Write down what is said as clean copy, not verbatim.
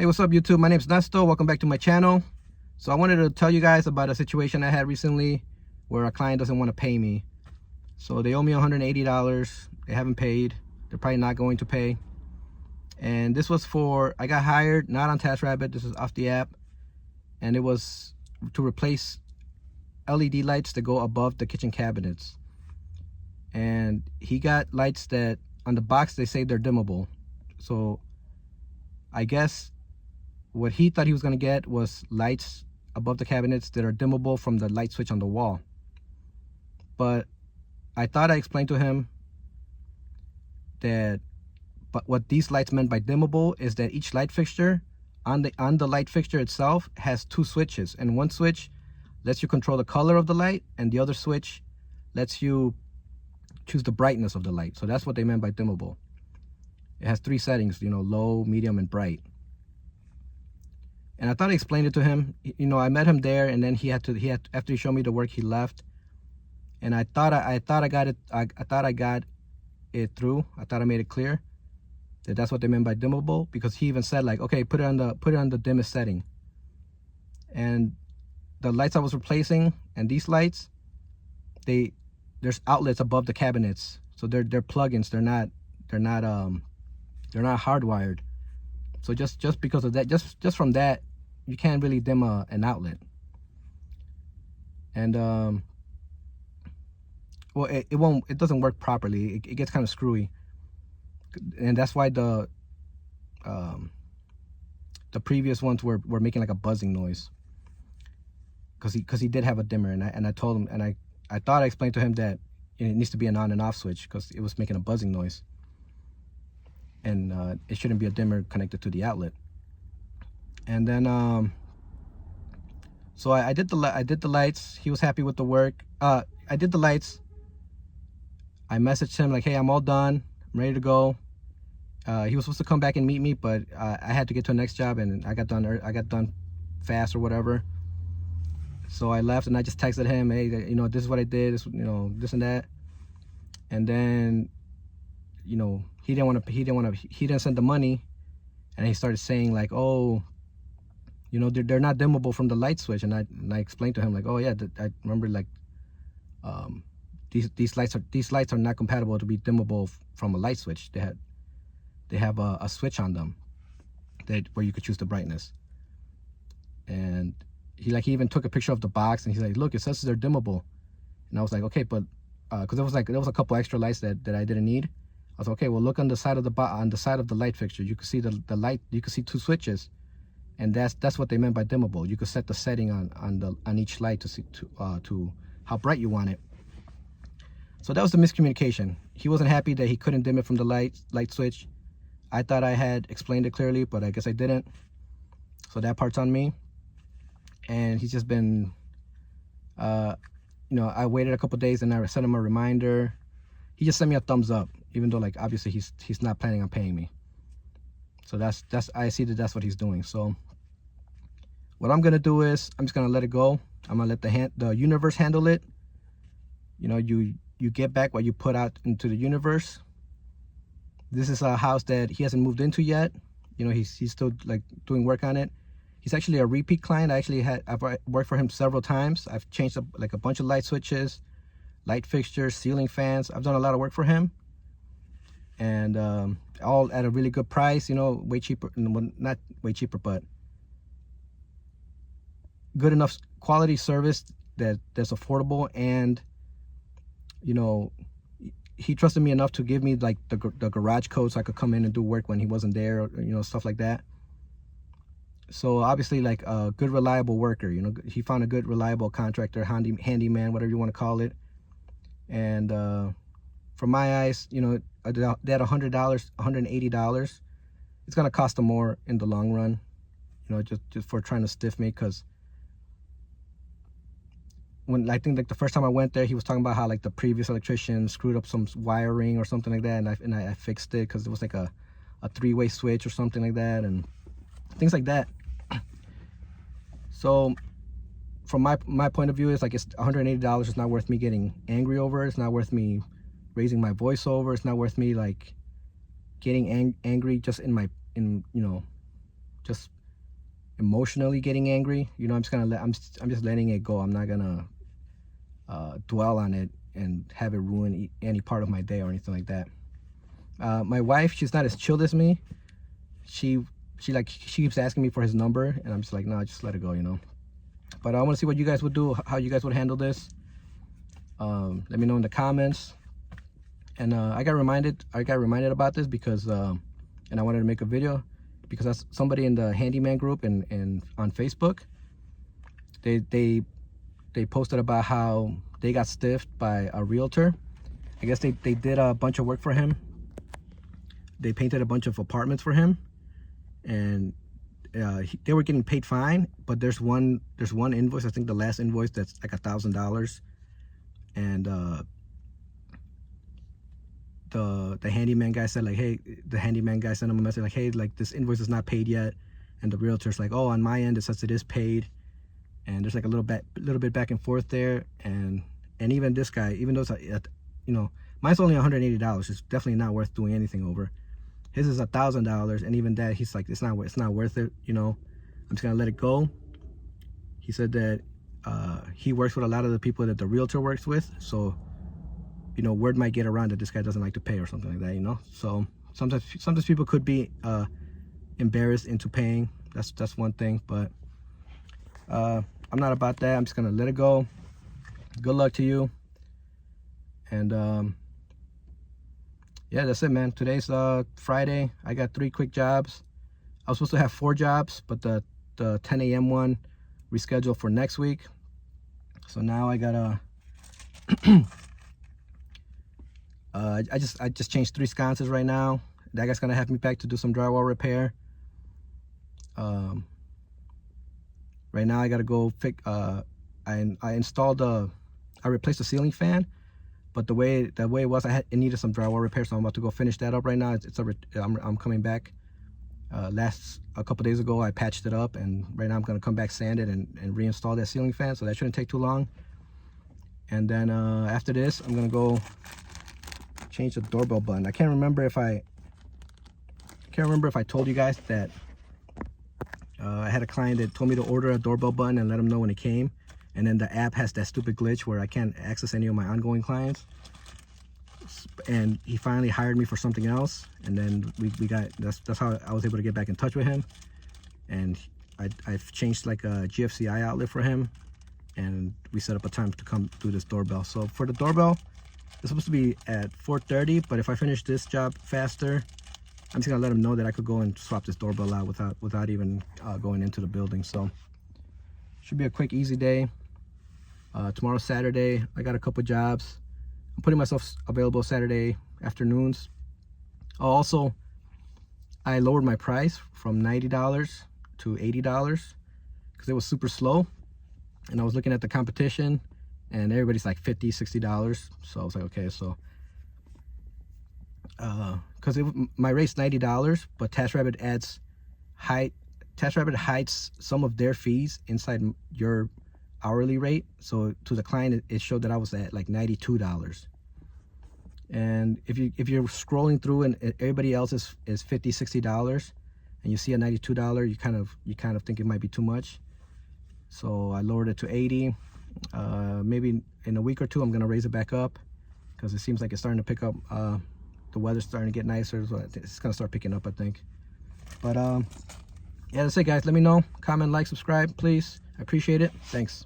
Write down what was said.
Hey, what's up YouTube? My name's Nesto. Welcome back to my channel. So I wanted to tell you guys about a situation I had recently where a client doesn't want to pay me. So they owe me $180. They haven't paid. They're probably not going to pay. And this was for, I got hired, not on TaskRabbit. This is off the app. And it was to replace LED lights that go above the kitchen cabinets. And he got lights that on the box, they say they're dimmable. So I guess what he thought he was going to get was lights above the cabinets that are dimmable from the light switch on the wall. But I thought I explained to him that what these lights meant by dimmable is that each light fixture on the light fixture itself has two switches, and one switch lets you control the color of the light, and the other switch lets you choose the brightness of the light. So that's what they meant by dimmable. It has three settings, low, medium, and bright. And I thought I explained it to him. I met him there, and then after he showed me the work, he left. And I thought I got it. I thought I got it through. I thought I made it clear that that's what they meant by dimmable, because he even said, like, okay, put it on the dimmest setting. And the lights I was replacing and these lights, there's outlets above the cabinets, so they're plugins. They're not hardwired. So just because of that, just from that, you can't really dim an outlet. And well, it doesn't work properly. It gets kind of screwy, and that's why the previous ones were making like a buzzing noise, because he did have a dimmer, and I told him, and I thought I explained to him that it needs to be an on and off switch because it was making a buzzing noise. And it shouldn't be a dimmer connected to the outlet. And then so I did the lights. He was happy with the work. I did the lights. I messaged him like, hey, I'm all done, I'm ready to go. He was supposed to come back and meet me, but I had to get to the next job, and I got done fast or whatever. So I left, and I just texted him, hey, this is what I did, this and that. And then he didn't send the money, and he started saying like, oh, they're not dimmable from the light switch. And I explained to him like, oh yeah, I remember, like, these lights are not compatible to be dimmable from a light switch. They have a switch on them where you could choose the brightness. And he even took a picture of the box, and he's like, look, it says they're dimmable. And I was like, okay, but because there was a couple extra lights that I didn't need. I was like, okay, well, look on the side of the light fixture. You can see the light. You can see two switches, and that's what they meant by dimmable. You could set the setting on each light to see to how bright you want it. So that was the miscommunication. He wasn't happy that he couldn't dim it from the light switch. I thought I had explained it clearly, but I guess I didn't. So that part's on me. And he's just been, I waited a couple days, and I sent him a reminder. He just sent me a thumbs up, even though, like, obviously he's not planning on paying me. So I see that that's what he's doing. So what I'm gonna do is I'm just gonna let it go. I'm gonna let the universe handle it. You get back what you put out into the universe. This is a house that he hasn't moved into yet. He's still, like, doing work on it. He's actually a repeat client. I've worked for him several times. I've changed up like a bunch of light switches, light fixtures, ceiling fans. I've done a lot of work for him, and all at a really good price. Way cheaper, not way cheaper, but good enough quality service that's affordable. And he trusted me enough to give me, like, the garage code so I could come in and do work when he wasn't there, or, stuff like that. So obviously, like, a good, reliable worker. He found a good, reliable contractor, handyman, whatever you want to call it. And from my eyes, that $100, $180, it's gonna cost them more in the long run. Just for trying to stiff me, because when I think, like, the first time I went there, he was talking about how, like, the previous electrician screwed up some wiring or something like that, and I fixed it because it was like a three-way switch or something like that, and things like that. So from my point of view, it's like, it's $180. It's not worth me getting angry over. It's not worth me raising my voice over. It's not worth me, like, getting angry just in just emotionally getting angry, you know, I'm just letting it go. I'm not gonna dwell on it and have it ruin any part of my day or anything like that. My wife, she's not as chilled as me. She keeps asking me for his number, and I'm just like, no, just let it go, you know. But I want to see what you guys would do, how you guys would handle this. Let me know in the comments. And I got reminded about this because and I wanted to make a video because that's somebody in the Handyman group and on Facebook. They posted about how they got stiffed by a realtor. I guess they did a bunch of work for him. They painted a bunch of apartments for him, and they were getting paid fine. But there's one invoice, I think the last invoice, that's like $1,000, and the handyman guy said, like, hey, the handyman guy sent him a message like, hey, like, this invoice is not paid yet, and the realtor's like, oh, on my end it says it is paid. And there's like a little bit back and forth there, and even this guy, even though it's you know, mine's only $180, it's definitely not worth doing anything over. His is $1,000, and even that, he's like, it's not worth it, you know. I'm just gonna let it go. He said that he works with a lot of the people that the realtor works with, so, you know, word might get around that this guy doesn't like to pay or something like that, you know. So sometimes people could be embarrassed into paying. That's one thing, but I'm not about that. I'm just gonna let it go. Good luck to you. And yeah, that's it, man. Today's Friday. I got 3 quick jobs. I was supposed to have 4 jobs, but the 10 a.m. one rescheduled for next week. So now I gotta I just changed 3 sconces right now. That guy's gonna have me back to do some drywall repair. Right now I gotta go fix. I installed I replaced the ceiling fan, but the way it was, it needed some drywall repair, so I'm about to go finish that up right now. I'm coming back. A couple days ago I patched it up, and right now I'm gonna come back, sand it, and reinstall that ceiling fan, so that shouldn't take too long. And then after this, I'm gonna go change the doorbell button. I can't remember if I told you guys that I had a client that told me to order a doorbell button and let him know when it came, and then the app has that stupid glitch where I can't access any of my ongoing clients. And he finally hired me for something else, and then that's how I was able to get back in touch with him. And I've changed like a GFCI outlet for him, and we set up a time to come do this doorbell. So for the doorbell, it's supposed to be at 4:30, but if I finish this job faster, I'm just gonna let him know that I could go and swap this doorbell out without even going into the building. So should be a quick, easy day. Tomorrow's Saturday. I got a couple jobs. I'm putting myself available Saturday afternoons. Also, I lowered my price from $90 to $80 because it was super slow, and I was looking at the competition, and everybody's like $50, $60. So I was like, okay, so because my rate's $90, but TaskRabbit hides some of their fees inside your hourly rate. So to the client, it showed that I was at like $92. And if you're scrolling through and everybody else is $50, $60, and you see a $92, you kind of think it might be too much. So I lowered it to $80. Maybe in a week or two I'm gonna raise it back up because it seems like it's starting to pick up. The weather's starting to get nicer, so it's gonna start picking up, I think. But yeah, that's it, guys. Let me know. Comment, like, subscribe, please. I appreciate it. Thanks.